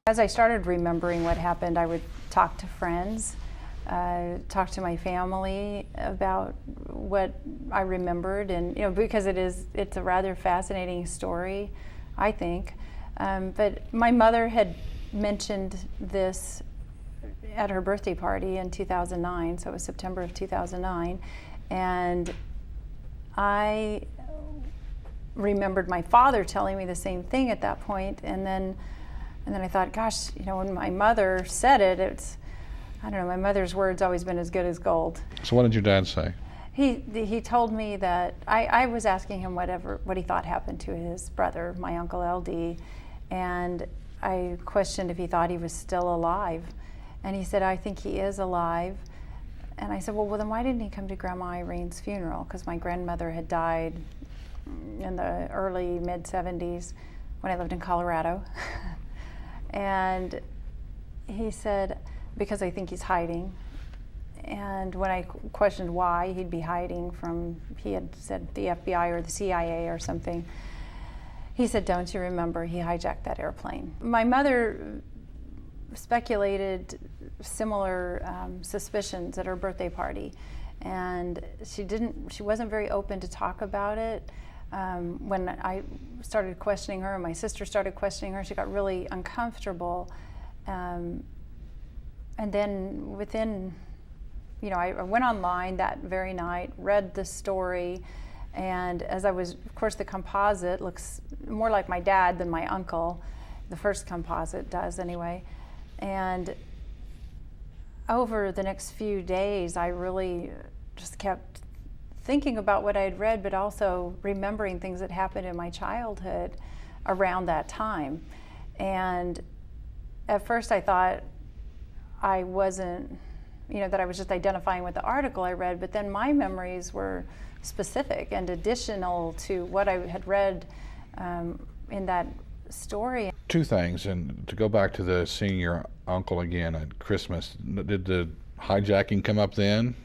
As I started remembering what happened, I would talk to friends, talk to my family about what I remembered, and because it's a rather fascinating story, I think. But my mother had mentioned this at her birthday party in 2009, so it was September of 2009, and I remembered my father telling me the same thing at that point, and then I thought, gosh, when my mother said it, I don't know, my mother's word's always been as good as gold. So what did your dad say? He told me that I was asking him what he thought happened to his brother, my Uncle LD, and I questioned if he thought he was still alive. And he said, I think he is alive. And I said, well, then why didn't he come to Grandma Irene's funeral? Because my grandmother had died in the early, mid-70s when I lived in Colorado. And he said, because I think he's hiding. And when I questioned why he'd be hiding from, he had said the FBI or the CIA or something, he said, don't you remember he hijacked that airplane? My mother speculated similar suspicions at her birthday party, and she wasn't very open to talk about it. When I started questioning her, and my sister started questioning her, she got really uncomfortable. And then within, I went online that very night, read the story, and as of course the composite looks more like my dad than my uncle. The first composite does anyway. And over the next few days, I really just kept thinking about what I had read, but also remembering things that happened in my childhood around that time. And at first I thought I wasn't, that I was just identifying with the article I read, but then my memories were specific and additional to what I had read in that story. Two things, and to go back to seeing your uncle again at Christmas, did the hijacking come up then?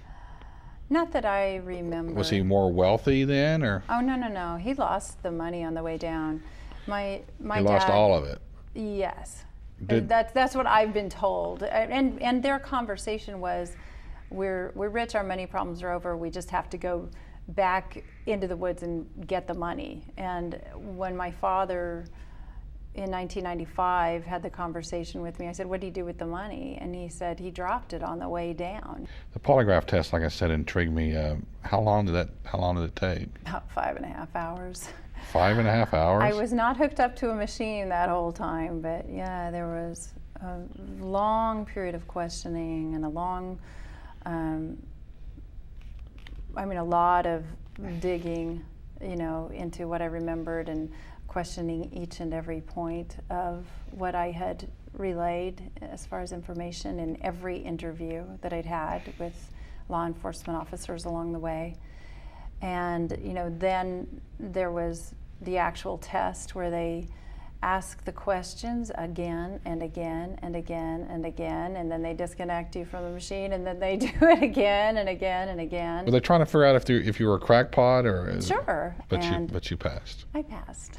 Not that I remember. Was he more wealthy then, or? Oh, no. He lost the money on the way down. My he lost all of it? Yes. That's what I've been told. And their conversation was, we're rich, our money problems are over, we just have to go back into the woods and get the money. And when my father in 1995 had the conversation with me, I said, what did he do with the money? And he said he dropped it on the way down. The polygraph test, like I said, intrigued me. How long did it take? About 5.5 hours. 5.5 hours? I was not hooked up to a machine that whole time, but yeah, there was a long period of questioning and a lot of digging, into what I remembered and questioning each and every point of what I had relayed as far as information in every interview that I'd had with law enforcement officers along the way. And then there was the actual test where they ask the questions again and again and again and again, and then they disconnect you from the machine, and then they do it again and again and again. Were they trying to figure out if you were a crackpot or? Sure. But you passed. I passed.